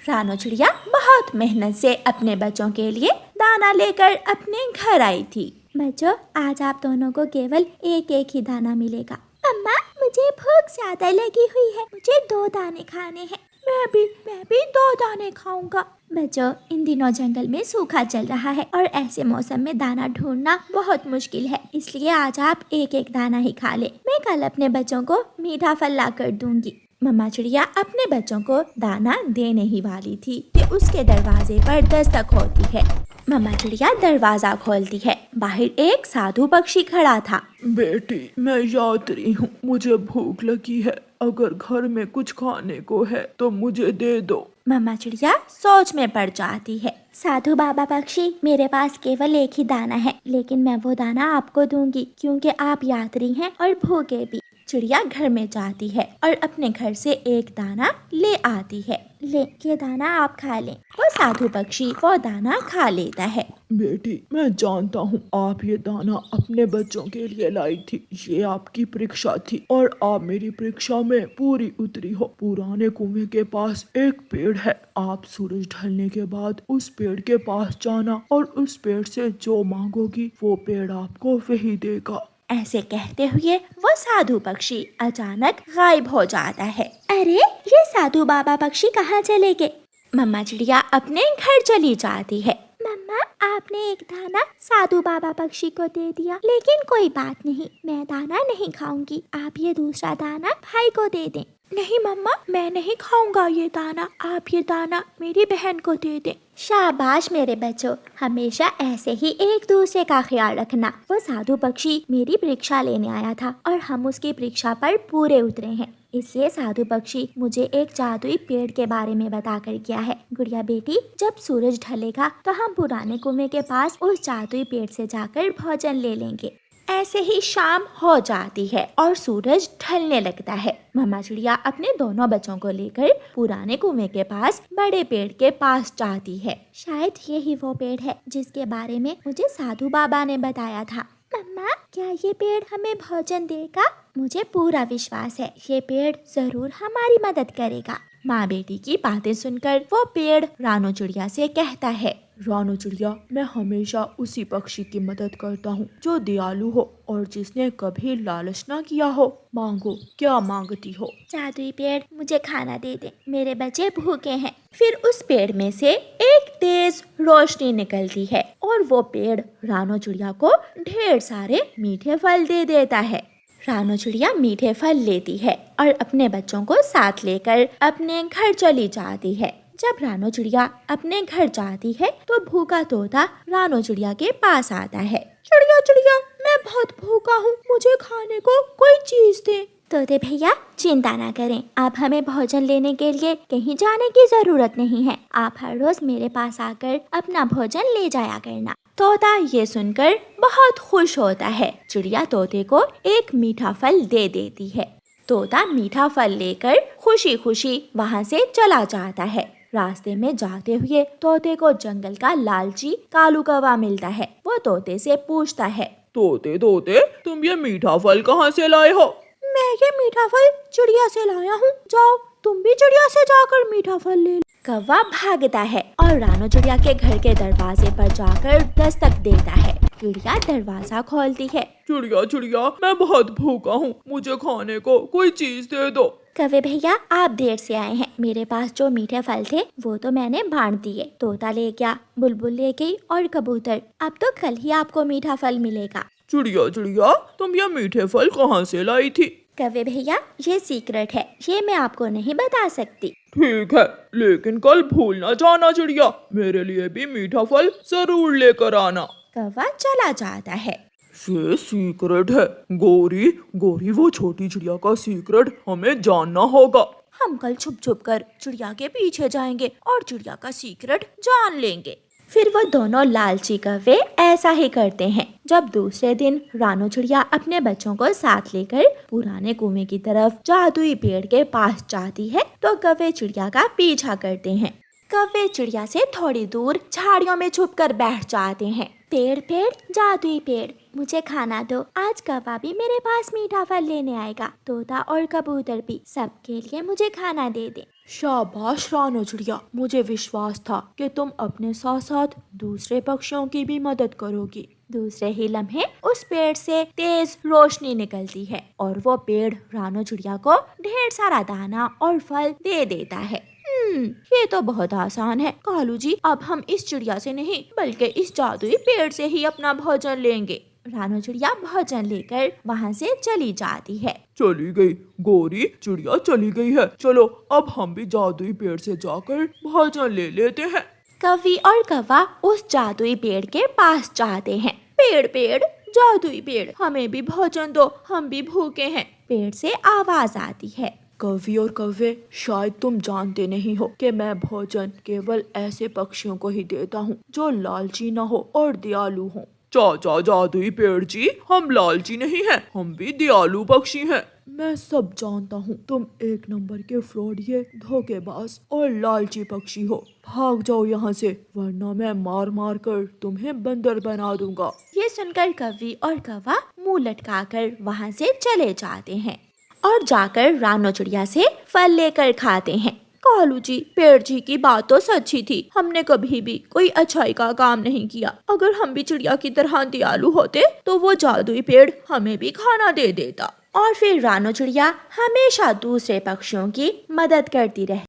रानो चिड़िया बहुत मेहनत से अपने बच्चों के लिए दाना लेकर अपने घर आई थी। बच्चों, आज आप दोनों को केवल एक एक ही दाना मिलेगा। अम्मा, मुझे भूख ज्यादा लगी हुई है, मुझे 2 दाने खाने हैं। मैं भी 2 दाने खाऊंगा। बच्चों, इन दिनों जंगल में सूखा चल रहा है और ऐसे मौसम में दाना ढूंढना बहुत मुश्किल है, इसलिए आज आप एक एक दाना ही खा ले। मैं कल अपने बच्चों को मीठा फल ला कर दूंगी। मम्मा चिड़िया अपने बच्चों को दाना देने ही वाली थी कि उसके दरवाजे पर दस्तक होती है। मम्मा चिड़िया दरवाजा खोलती है। बाहर एक साधु पक्षी खड़ा था। बेटी, मैं यात्री हूँ, मुझे भूख लगी है, अगर घर में कुछ खाने को है तो मुझे दे दो। मम्मा चिड़िया सोच में पड़ जाती है। साधु बाबा पक्षी, मेरे पास केवल एक ही दाना है, लेकिन मैं वो दाना आपको दूंगी क्योंकि आप यात्री हैं और भूखे भी। चिड़िया घर में जाती है और अपने घर से एक दाना ले आती है। ले, ये दाना आप खा लें। वो साधु पक्षी वो दाना खा लेता है। बेटी, मैं जानता हूँ आप ये दाना अपने बच्चों के लिए लाई थी, ये आपकी परीक्षा थी और आप मेरी परीक्षा में पूरी उतरी हो। पुराने कुएं के पास एक पेड़ है, आप सूरज ढलने के बाद उस पेड़ के पास जाना और उस पेड़ से जो मांगोगी वो पेड़ आपको वही देगा। ऐसे कहते हुए वो साधु पक्षी अचानक गायब हो जाता है। अरे, ये साधु बाबा पक्षी कहाँ चले गए? मम्मा चिड़िया अपने घर चली जाती है। मम्मा, आपने एक दाना साधु बाबा पक्षी को दे दिया, लेकिन कोई बात नहीं, मैं दाना नहीं खाऊंगी। आप ये दूसरा दाना भाई को दे दें। नहीं मम्मा, मैं नहीं खाऊंगा ये दाना, आप ये दाना मेरी बहन को दे दें। शाबाश मेरे बच्चों, हमेशा ऐसे ही एक दूसरे का ख्याल रखना। वो साधु पक्षी मेरी परीक्षा लेने आया था और हम उसकी परीक्षा पर पूरे उतरे हैं, इसलिए साधु पक्षी मुझे एक जादुई पेड़ के बारे में बता कर गया है। गुड़िया बेटी, जब सूरज ढलेगा तो हम पुराने कुएं के पास उस जादुई पेड़ से जाकर भोजन ले लेंगे। ऐसे ही शाम हो जाती है और सूरज ढलने लगता है। मम्मा चिड़िया अपने दोनों बच्चों को लेकर पुराने कुएं के पास बड़े पेड़ के पास जाती है। शायद यही वो पेड़ है जिसके बारे में मुझे साधु बाबा ने बताया था। मम्मा, क्या ये पेड़ हमें भोजन देगा? मुझे पूरा विश्वास है ये पेड़ जरूर हमारी मदद करेगा। माँ बेटी की बातें सुनकर वो पेड़ रानो चिड़िया से कहता है, रानो चिड़िया, मैं हमेशा उसी पक्षी की मदद करता हूँ जो दयालु हो और जिसने कभी लालच ना किया हो। मांगो, क्या मांगती हो? जादुई पेड़, मुझे खाना दे दे, मेरे बच्चे भूखे हैं। फिर उस पेड़ में से एक तेज रोशनी निकलती है और वो पेड़ रानो चिड़िया को ढेर सारे मीठे फल दे देता है। रानो चिड़िया मीठे फल लेती है और अपने बच्चों को साथ लेकर अपने घर चली जाती है। जब रानो चिड़िया अपने घर जाती है तो भूखा तोता रानो चिड़िया के पास आता है। चिड़िया चिड़िया, मैं बहुत भूखा हूँ, मुझे खाने को कोई चीज दे। तोते भैया, चिंता ना करें, अब हमें भोजन लेने के लिए कहीं जाने की जरूरत नहीं है। आप हर रोज मेरे पास आकर अपना भोजन ले जाया करना। तोता ये सुनकर बहुत खुश होता है। चिड़िया तोते को एक मीठा फल दे देती है। तोता मीठा फल लेकर खुशी खुशी वहाँ से चला जाता है। रास्ते में जाते हुए तोते को जंगल का लालची कालू कौवा मिलता है। वो तोते से पूछता है, तोते तोते, तुम ये मीठा फल कहाँ से लाए हो? मैं ये मीठा फल चिड़िया से लाया हूँ, जाओ तुम भी चिड़िया से जाकर मीठा फल ले लो। कौवा भागता है और रानो चिड़िया के घर के दरवाजे पर जाकर दस्तक देता है। चिड़िया दरवाजा खोलती है। चिड़िया चिड़िया, मैं बहुत भूखा हूँ, मुझे खाने को कोई चीज दे दो। कौवे भैया, आप देर से आए हैं, मेरे पास जो मीठे फल थे वो तो मैंने बांट दिए। तोता ले गया, बुलबुल ले गई और कबूतर। अब तो कल ही आपको मीठा फल मिलेगा। चिड़िया चिड़िया, तुम ये मीठे फल कहाँ से लाई थी? कौवे भैया, ये सीक्रेट है, ये मैं आपको नहीं बता सकती। ठीक है, लेकिन कल भूल ना जाना चिड़िया, मेरे लिए भी मीठा फल जरूर लेकर आना। कौवा चला जाता है। ये सीक्रेट है, गोरी गोरी, वो छोटी चिड़िया का सीक्रेट हमें जानना होगा। हम कल छुप छुप कर चिड़िया के पीछे जाएंगे और चिड़िया का सीक्रेट जान लेंगे। फिर वो दोनों लालची कौवे ऐसा ही करते हैं। जब दूसरे दिन रानो चिड़िया अपने बच्चों को साथ लेकर पुराने कुएं की तरफ जादुई पेड़ के पास जाती है तो कौवे चिड़िया का पीछा करते हैं। कौवे चिड़िया से थोड़ी दूर झाड़ियों में छुपकर बैठ जाते हैं। पेड़ पेड़, जादुई पेड़, मुझे खाना दो। आज कौवा भी मेरे पास मीठा फल लेने आएगा, तोता और कबूतर भी, सबके लिए मुझे खाना दे दे। शाबाश रानो चिड़िया, मुझे विश्वास था कि तुम अपने साथ साथ दूसरे पक्षियों की भी मदद करोगी। दूसरे ही लम्हे उस पेड़ से तेज रोशनी निकलती है और वो पेड़ रानो चिड़िया को ढेर सारा दाना और फल दे देता है। ये तो बहुत आसान है कालू जी, अब हम इस चिड़िया से नहीं बल्कि इस जादुई पेड़ से ही अपना भोजन लेंगे। रानो चिड़िया भोजन लेकर वहाँ से चली जाती है। चली गई गोरी, चिड़िया चली गई है। चलो अब हम भी जादुई पेड़ से जाकर भोजन ले लेते हैं। कौवी और कौवा उस जादुई पेड़ के पास जाते हैं। पेड़ पेड़ जादुई पेड़, हमें भी भोजन दो, हम भी भूखे हैं। पेड़ से आवाज आती है। कौवी और कौवे, शायद तुम जानते नहीं हो कि मैं भोजन केवल ऐसे पक्षियों को ही देता हूँ जो लालची न हो और दयालु हो। चाचा जादुई पेड़ जी, हम लालची नहीं हैं, हम भी दयालु पक्षी हैं। मैं सब जानता हूँ, तुम एक नंबर के फ्रॉडिये, धोखेबाज और लालची पक्षी हो। भाग जाओ यहाँ से, वरना मैं मार मार कर तुम्हें बंदर बना दूंगा। ये सुनकर कौवी और कौवा मुंह लटकाकर वहाँ से चले जाते हैं और जाकर रानो चिड़िया से फल लेकर खाते हैं। कालू जी, पेड़ जी की बात तो सच्ची थी, हमने कभी भी कोई अच्छाई का काम नहीं किया। अगर हम भी चिड़िया की तरह दयालु होते तो वो जादुई पेड़ हमें भी खाना दे देता। और फिर रानो चिड़िया हमेशा दूसरे पक्षियों की मदद करती रही।